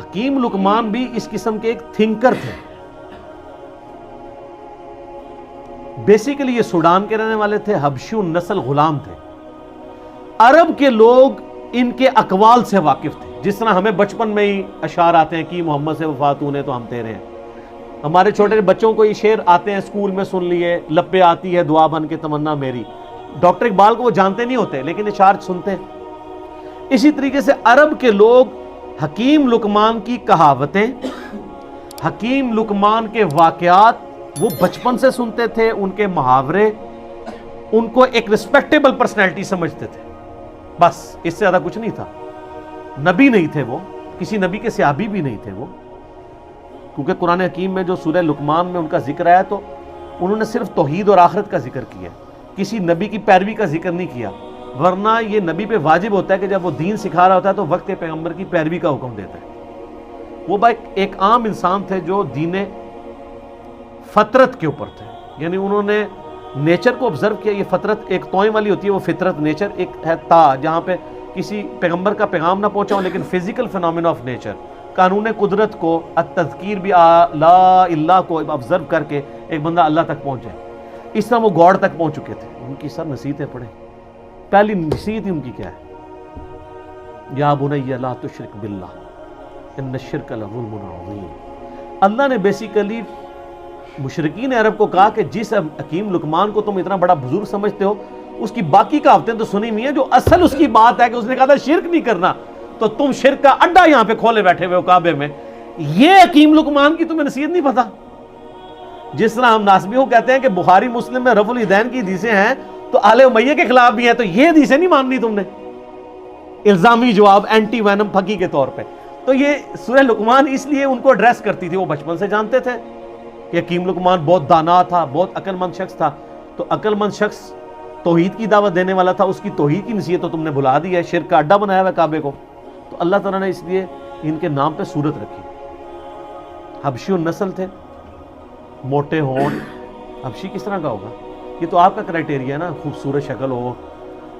حکیم لقمان بھی اس قسم کے ایک تھنکر تھے. بیسیکلی یہ سوڈان کے رہنے والے تھے, حبشی نسل غلام تھے. عرب کے لوگ ان کے اقوال سے واقف تھے. جس طرح ہمیں بچپن میں ہی اشعار آتے ہیں کہ محمد سے وفات نے تو ہم تیرے ہیں. ہمارے چھوٹے بچوں کو یہ شعر آتے ہیں, اسکول میں سن لیے, لب پہ آتی ہے دعا بن کے تمنا میری. ڈاکٹر اقبال کو وہ جانتے نہیں ہوتے لیکن اشعار سنتے ہیں. اسی طریقے سے عرب کے لوگ حکیم لقمان کی کہاوتیں, حکیم لقمان کے واقعات وہ بچپن سے سنتے تھے. ان کے محاورے ان کو ایک ریسپیکٹیبل پرسنالٹی سمجھتے تھے. بس اس سے زیادہ کچھ نہیں تھا. نبی نہیں تھے وہ, کسی نبی کے صحابی بھی نہیں تھے وہ, کیونکہ قرآن حکیم میں جو سورہ لقمان میں ان کا ذکر آیا تو انہوں نے صرف توحید اور آخرت کا ذکر کیا, کسی نبی کی پیروی کا ذکر نہیں کیا. ورنہ یہ نبی پہ واجب ہوتا ہے کہ جب وہ دین سکھا رہا ہوتا ہے تو وقت پیغمبر کی پیروی کا حکم دیتا ہے. وہ ایک عام انسان تھے جو دین فطرت کے اوپر تھے, یعنی انہوں نے نیچر کو آبزرو کیا. یہ فطرت ایک توئیں والی ہوتی ہے, وہ فطرت نیچر ایک ہے تا جہاں پہ کسی پیغمبر کا پیغام نہ پہنچا ہو, لیکن فزیکل فینومینا آف نیچر, قانون قدرت کو, التذکیر بھی لا اللہ کو آبزرو کر کے ایک بندہ اللہ تک پہنچے. اس طرح وہ گاڈ تک پہنچ چکے تھے. ان کی سب نصیحتیں پڑھیں. پہلی نصیحت ہی ان کی کیا ہے؟ یا بنی لا تشرک باللہ ان الشرک لظلم عظیم. اللہ نے بیسیکلی مشرکین عرب کو کہا کہ جس حکیم لقمان کو تم اتنا بڑا بزرگ سمجھتے ہو, اس کی باقی کہاوتیں تو سنی ہوئی ہیں, جو اصل اس کی بات ہے کہ اس نے کہا تھا شرک نہیں کرنا, تو تم شرک کا اڈا یہاں پہ کھولے بیٹھے ہوئے ہو کعبے میں. یہ حکیم لقمان کی تمہیں نصیحت نہیں پتا. جس طرح ہم ناسبیوں کہتے ہیں کہ بخاری مسلم میں رفع الیدین کی حدیثیں ہیں تو آل امیہ کے خلاف بھی ہیں, تو یہ حدیثیں نہیں ماننی تم نے. الزامی جواب, اینٹی وینم پھکی کے طور پہ. تو یہ سورہ لقمان اس لیے ان کو ایڈریس کرتی تھی. وہ بچپن سے جانتے تھے کہ حکیم لقمان بہت دانا تھا, بہت عقل مند شخص تھا. تو عقل مند شخص توحید کی دعوت دینے والا تھا, اس کی توحید کی نصیحت تو تم نے بھلا دی ہے, شرک کا اڈا بنایا ہوا ہے کعبے کو. تو اللہ تعالیٰ نے اس لیے ان کے نام پہ سورت رکھی. حبشی النسل تھے, موٹے ہونٹ. حبشی کس طرح کا ہوگا؟ یہ تو آپ کا کرائٹیریا ہے نا, خوبصورت شکل ہو,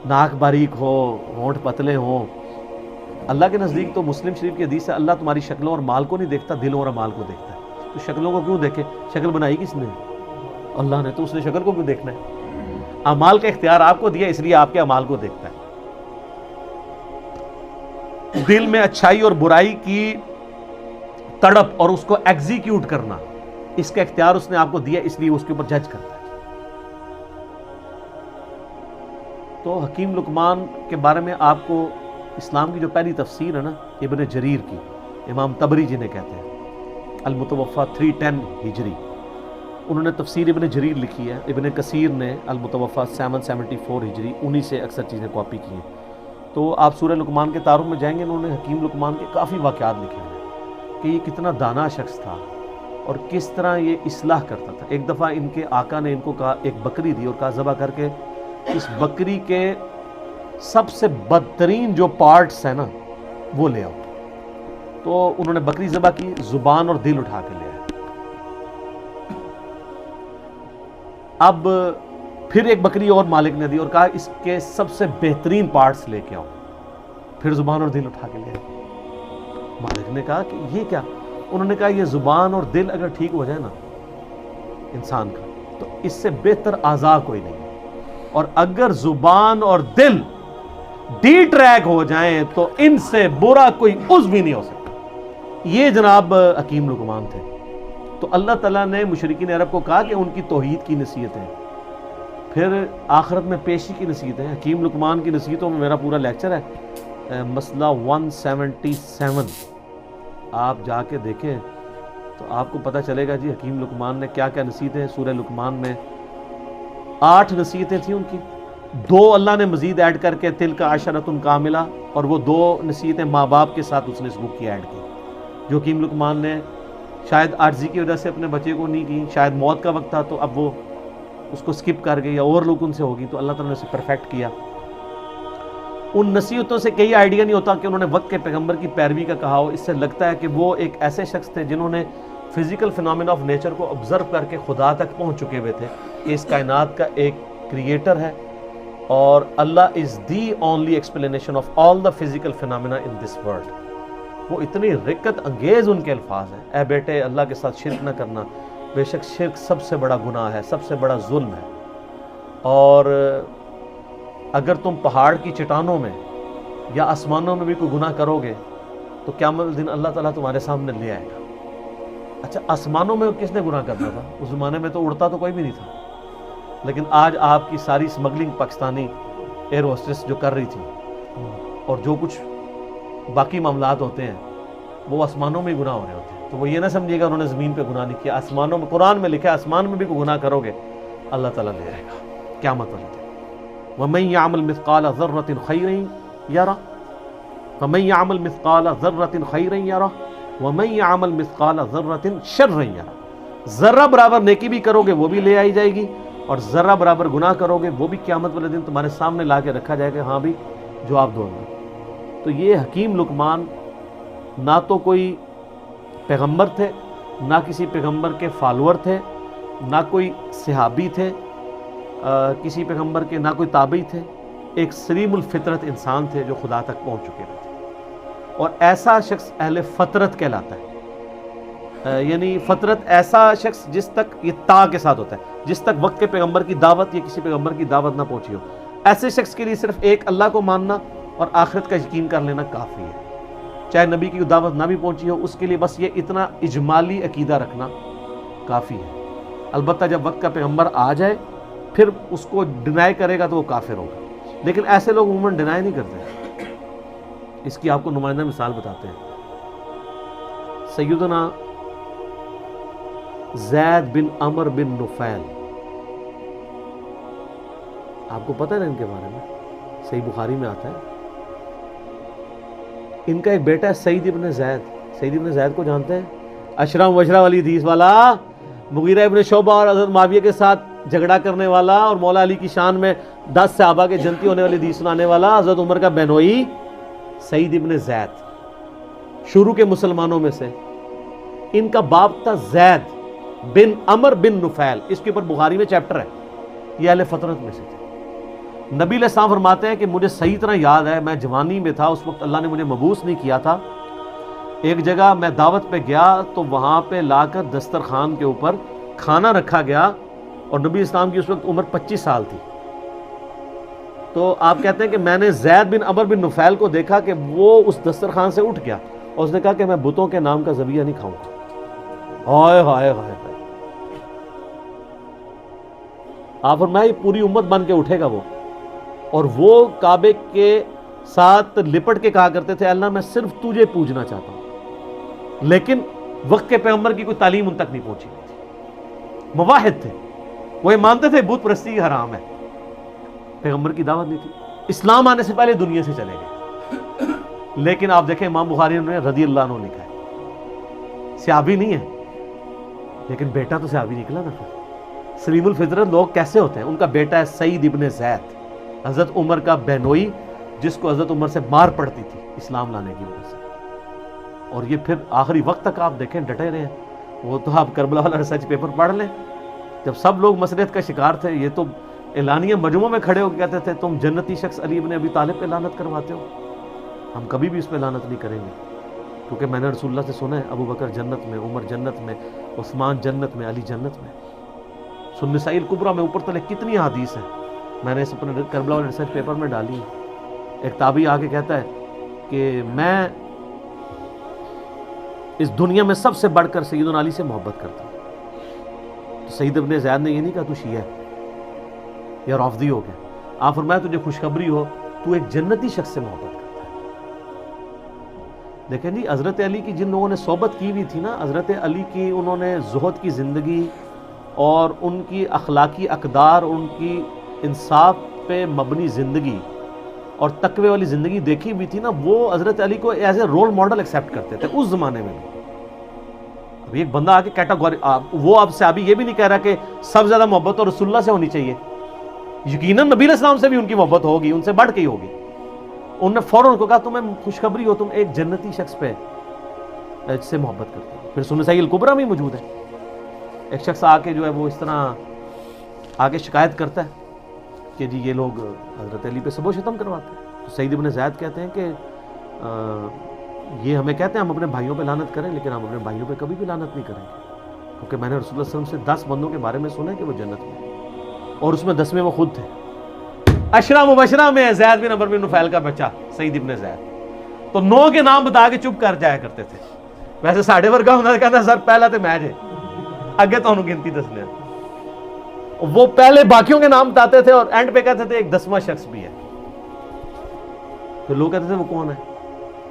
ناک باریک ہو, ہونٹ پتلے ہوں. اللہ کے نزدیک تو مسلم شریف کی حدیث ہے, اللہ تمہاری شکلوں اور مال کو نہیں دیکھتا, دلوں اور اعمال کو دیکھتا ہے. تو شکلوں کو کیوں دیکھے؟ شکل بنائی کس نے؟ اللہ نے. تو اس نے شکل کو کیوں دیکھنا ہے؟ اعمال کا اختیار آپ کو دیا, اس لیے آپ کے اعمال کو دیکھتا ہے. دل میں اچھائی اور برائی کی تڑپ اور اس کو ایگزیکیوٹ کرنا, اس کا اختیار اس نے آپ کو دیا, اس لیے اس کے اوپر جج کرتا ہے. تو حکیم لقمان کے بارے میں آپ کو اسلام کی جو پہلی تفسیر ہے نا ابن جریر کی, امام طبری جنہیں کہتے ہیں, المتوفا 310 ہجری, انہوں نے تفسیر ابن جریر لکھی ہے. ابن کثیر نے المتوفا 774 ہجری, انہی سے اکثر چیزیں کاپی کی ہیں. تو آپ سورہ لقمان کے تعارف میں جائیں گے, انہوں نے حکیم لقمان کے کافی واقعات لکھے ہیں کہ یہ کتنا دانا شخص تھا اور کس طرح یہ اصلاح کرتا تھا. ایک دفعہ ان کے آقا نے ان کو کہا, ایک بکری دی اور کہا ذبح کر کے اس بکری کے سب سے بدترین جو پارٹس ہیں نا وہ لے آؤ. تو انہوں نے بکری ذبح کی, زبان اور دل اٹھا کے لے آئے. اب پھر ایک بکری اور مالک نے دی اور کہا اس کے سب سے بہترین پارٹس لے کے آؤ. پھر زبان اور دل اٹھا کے لے آئے. مالک نے کہا کہ یہ کیا؟ انہوں نے کہا یہ زبان اور دل اگر ٹھیک ہو جائے نا انسان کا تو اس سے بہتر اعضاء کوئی نہیں. اور اگر زبان اور دل ڈی ٹریک ہو جائیں تو ان سے برا کوئی عضو بھی نہیں ہو سکتا. یہ جناب حکیم لقمان تھے. تو اللہ تعالیٰ نے مشرکین عرب کو کہا کہ ان کی توحید کی نصیحتیں, پھر آخرت میں پیشی کی نصیحتیں. حکیم لقمان کی نصیحتوں میں میرا پورا لیکچر ہے, مسئلہ 177. آپ جا کے دیکھیں تو آپ کو پتہ چلے گا جی حکیم لقمان نے کیا کیا نصیحتیں. سورہ لقمان میں 8 نصیحتیں تھیں ان کی, 2 اللہ نے مزید ایڈ کر کے تلک عشرۃ کاملہ, اور وہ 2 نصیحتیں ماں باپ کے ساتھ اس نے اس بک کی ایڈ کی, جو حکیم لقمان نے شاید عاجزی کی وجہ سے اپنے بچے کو نہیں کی, شاید موت کا وقت تھا تو اب وہ اس کو سکپ کر گئی, یا اور لوگ ان سے ہوگی, تو اللہ تعالیٰ نے اسے پرفیکٹ کیا. ان نصیحتوں سے کئی آئیڈیا نہیں ہوتا کہ انہوں نے وقت کے پیغمبر کی پیروی کا کہا ہو. اس سے لگتا ہے کہ وہ ایک ایسے شخص تھے جنہوں نے فزیکل فینومینا آف نیچر کو آبزرو کر کے خدا تک پہنچ چکے ہوئے تھے کہ اس کائنات کا ایک کریٹر ہے, اور Allah is the only explanation of all the physical phenomena in this world. وہ اتنی رقت انگیز ان کے الفاظ ہیں، اے بیٹے اللہ کے ساتھ شرک نہ کرنا، بے شک شرک سب سے بڑا گناہ ہے، سب سے بڑا ظلم ہے، اور اگر تم پہاڑ کی چٹانوں میں یا آسمانوں میں بھی کوئی گناہ کرو گے تو قیامت دن اللہ تعالیٰ تمہارے سامنے لے آئے گا۔ اچھا، آسمانوں میں کس نے گناہ کرنا تھا؟ اس زمانے میں تو اڑتا تو کوئی بھی نہیں تھا، لیکن آج آپ کی ساری اسمگلنگ پاکستانی ایئر ہوسٹس جو کر رہی تھی اور جو کچھ باقی معاملات ہوتے ہیں وہ آسمانوں میں ہی گناہ ہو رہے ہوتے ہیں، تو وہ یہ نہ سمجھے گا انہوں نے زمین پہ گناہ نہیں کیا، آسمانوں میں، قرآن میں لکھا ہے آسمان میں بھی کوئی گناہ کرو گے اللہ تعالیٰ لے آئے گا قیامت والے دن۔ وَمَن يَعْمَلْ مِثْقَالَ ذَرَّةٍ خَيْرًا يَرَهُ وَمَن يَعْمَلْ مِثْقَالَ ذَرَّةٍ خَيْرًا يَرَهُ وَمَن يَعْمَلْ مِثْقَالَ ذَرَّةٍ شَرًّا يَرَهُ، ذرہ برابر نیکی بھی کرو گے وہ بھی لے آئی جائے گی، اور ذرہ برابر گناہ کرو گے وہ بھی قیامت والے دن تمہارے سامنے لا کے رکھا جائے گا، ہاں بھی جواب دو گا۔ تو یہ حکیم لقمان نہ تو کوئی پیغمبر تھے، نہ کسی پیغمبر کے فالوور تھے، نہ کوئی صحابی تھے کسی پیغمبر کے، نہ کوئی تابعی تھے، ایک سلیم الفطرت انسان تھے جو خدا تک پہنچ چکے تھے، اور ایسا شخص اہل فطرت کہلاتا ہے، یعنی فطرت ایسا شخص جس تک یہ تا کے ساتھ ہوتا ہے، جس تک وقت کے پیغمبر کی دعوت یا کسی پیغمبر کی دعوت نہ پہنچی ہو، ایسے شخص کے لیے صرف ایک اللہ کو ماننا اور آخرت کا یقین کر لینا کافی ہے، چاہے نبی کی دعوت نہ بھی پہنچی ہو، اس کے لیے بس یہ اتنا اجمالی عقیدہ رکھنا کافی ہے۔ البتہ جب وقت کا پیغمبر آ جائے پھر اس کو ڈینائی کرے گا تو وہ کافر ہوگا، لیکن ایسے لوگ عموماً ڈینائی نہیں کرتے۔ اس کی آپ کو نمائندہ مثال بتاتے ہیں، سیدنا زید بن عمر بن نفیل، آپ کو پتہ ہے نا ان کے بارے میں، صحیح بخاری میں آتا ہے، ان کا ایک بیٹا ہے سعید ابن زید۔ سعید ابن زید کو جانتے ہیں؟ اشرا مبشرہ والی حدیث والا، مغیرہ ابن شعبہ اور حضرت معاویہ کے ساتھ جھگڑا کرنے والا، اور مولا علی کی شان میں 10 صحابہ کے جنتی ہونے والی حدیث سنانے والا، حضرت عمر کا بہنوئی سعید ابن زید، شروع کے مسلمانوں میں سے۔ ان کا باپ تھا زید بن عمر بن نفیل، اس کے اوپر بخاری میں چیپٹر ہے، یہ اہل فطرت میں سے تھے۔ نبی علیہ السلام فرماتے ہیں کہ مجھے صحیح طرح یاد ہے، میں جوانی میں تھا، اس وقت اللہ نے مجھے مبعوث نہیں کیا تھا، ایک جگہ میں دعوت پہ گیا تو وہاں پہ لا کر دسترخوان کے اوپر کھانا رکھا گیا، اور نبی اسلام کی اس وقت عمر 25 سال تھی۔ تو آپ کہتے ہیں کہ میں نے زید بن عمر بن نفیل کو دیکھا کہ وہ اس دسترخوان سے اٹھ گیا اور اس نے کہا کہ میں بتوں کے نام کا ذبیحہ نہیں کھاؤں گا۔ ہائے ہائے ہائے، آپ فرمائے پوری امت بن کے اٹھے گا وہ، اور وہ کعبے کے ساتھ لپٹ کے کہا کرتے تھے اللہ میں صرف تجھے پوجنا چاہتا ہوں، لیکن وقت کے پیغمبر کی کوئی تعلیم ان تک نہیں پہنچی تھی، مواحد تھے، وہ یہ مانتے تھے بت پرستی حرام ہے، پیغمبر کی دعوت نہیں تھی، اسلام آنے سے پہلے دنیا سے چلے گئے۔ لیکن آپ دیکھیں امام بخاری نے رضی اللہ عنہ لکھا ہے، صحابی نہیں ہے لیکن بیٹا تو صحابی نکلا نا۔ پھر سلیم الفطرت لوگ کیسے ہوتے ہیں؟ ان کا بیٹا ہے سعید ابن زید، حضرت عمر کا بہنوئی، جس کو حضرت عمر سے مار پڑتی تھی اسلام لانے کی وجہ سے، اور یہ پھر آخری وقت تک آپ دیکھیں ڈٹے رہے ہیں۔ وہ تو آپ کربلا والا ریسرچ پیپر پڑھ لیں، جب سب لوگ مسلحت کا شکار تھے، یہ تو اعلانیہ مجموعوں میں کھڑے ہو کے کہتے تھے تم جنتی شخص علی ابن ابی طالب پہ لعنت کرواتے ہو، ہم کبھی بھی اس پہ لعنت نہیں کریں گے، کیونکہ میں نے رسول اللہ سے سنا ہے ابو بکر جنت میں، عمر جنت میں، عثمان جنت میں، علی جنت میں۔ سنن نسائی الکبریٰ میں اوپر تلے کتنی حدیث ہیں، میں نے اس اپنے کربلا والے ریسرچ پیپر میں ڈالی ہے۔ ایک تابعی آ کے کہتا ہے کہ میں اس دنیا میں سب سے بڑھ کر سیدنا علی سے محبت کرتا ہوں۔ تو سعید ابن زید نے یہ نہیں کہا تو شیعہ ہے یا رافضی ہو گیا، آپ فرمایا تجھے خوشخبری ہو تو ایک جنتی شخص سے محبت کرتا ہے۔ دیکھیں جی، حضرت علی کی جن لوگوں نے صحبت کی ہوئی تھی نا، حضرت علی کی انہوں نے زہد کی زندگی اور ان کی اخلاقی اقدار، ان کی انصاف پہ مبنی زندگی اور تقوی والی زندگی دیکھی ہوئی تھی نا، وہ حضرت علی کو as a role model accept کرتے تھے اس زمانے میں بھی۔ ابھی ایک بندہ آ کے کیٹاگوری، وہ اب سے ابھی یہ بھی نہیں کہہ رہا کہ سب زیادہ محبت اور رسول اللہ سے ہونی چاہیے، یقیناً نبی علیہ السلام سے بھی ان کی محبت ہوگی، ان سے بڑھ کے ہی ہوگی۔ انہوں نے فوراً ان کو کہا تمہیں خوشخبری ہو، تم ایک جنتی شخص پہ سے محبت کرتے ہو۔ پھر سنن نسائی الکبریٰ میں موجود ہے، ایک شخص آ کے جو ہے وہ اس طرح آ کے شکایت کرتا ہے کہ جی یہ لوگ حضرت علی پہ سب و شتم کرواتے ہیں۔ تو سعید ابن زید کہتے ہیں کہ یہ ہمیں کہتے ہیں ہم اپنے بھائیوں پہ لعنت کریں، لیکن ہم اپنے بھائیوں پہ کبھی بھی لعنت نہیں کریں گے، کیونکہ میں نے رسول اللہ صلی اللہ علیہ وسلم سے 10 بندوں کے بارے میں سنا ہے کہ وہ جنت میں ہیں، اور اس میں 10ویں وہ خود تھے۔ عشرہ مبشرہ میں زید بن عمرو بن نفیل کا بچہ سعید ابن زید، تو 9 کے نام بتا کے چپ کر جایا کرتے تھے۔ ویسے ساڑھے ورگا ہونا کہتا سر پہلا تو میں جے اگے تو گنتی دسنے، وہ پہلے باقیوں کے نام بتاتے تھے اور اینڈ پہ کہتے تھے ایک 10واں شخص بھی ہے۔ پھر لوگ کہتے تھے وہ کون ہے،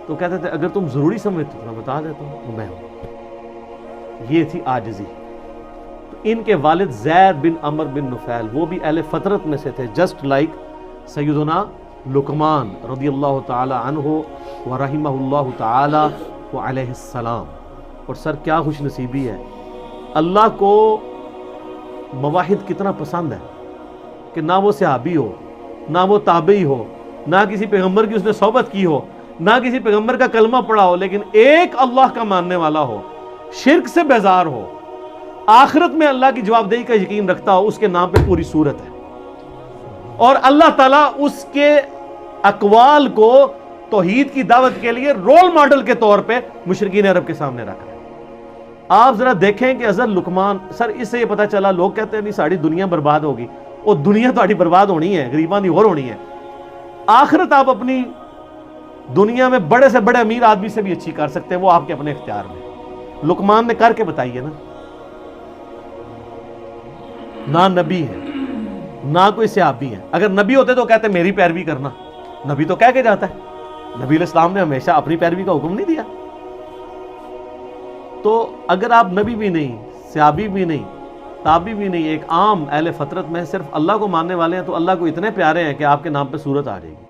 تو کہتے تھے اگر تم ضروری سمجھتے تو میں بتا دیتا ہوں وہ میں ہوں۔ یہ تھی عاجزی۔ تو ان کے والد زید بن عمرو بن نفیل وہ بھی اہل فطرت میں سے تھے، جسٹ لائک سیدنا لقمان رضی اللہ تعالی عنہ ورحمہ اللہ تعالی وعلیہ السلام۔ اور سر کیا خوش نصیبی ہے، اللہ کو مواحد کتنا پسند ہے کہ نہ وہ صحابی ہو، نہ وہ تابعی ہو، نہ کسی پیغمبر کی اس نے صحبت کی ہو، نہ کسی پیغمبر کا کلمہ پڑھا ہو، لیکن ایک اللہ کا ماننے والا ہو، شرک سے بیزار ہو، آخرت میں اللہ کی جواب دہی کا یقین رکھتا ہو، اس کے نام پہ پوری سورت ہے۔ اور اللہ تعالیٰ اس کے اقوال کو توحید کی دعوت کے لیے رول ماڈل کے طور پہ مشرکین عرب کے سامنے رکھ رہے ہیں۔ آپ ذرا دیکھیں کہ حضرت لقمان، سر اس سے یہ پتہ چلا، لوگ کہتے ہیں نہیں ساری دنیا برباد ہوگی، اور دنیا تو برباد ہونی ہے، غریباں دی اور ہونی ہے، آخرت آپ اپنی دنیا میں بڑے سے بڑے امیر آدمی سے بھی اچھی کر سکتے ہیں، وہ آپ کے اپنے اختیار میں۔ لقمان نے کر کے بتائیے نا، نہ نبی ہے نہ کوئی صحابی ہے، اگر نبی ہوتے تو کہتے میری پیروی کرنا، نبی تو کہہ کے جاتا ہے، نبی علیہ السلام نے ہمیشہ اپنی پیروی کا حکم نہیں دیا۔ تو اگر آپ نبی بھی نہیں، صحابی بھی نہیں، تابعی بھی نہیں، ایک عام اہل فطرت میں صرف اللہ کو ماننے والے ہیں، تو اللہ کو اتنے پیارے ہیں کہ آپ کے نام پہ سورت آ جائے گی۔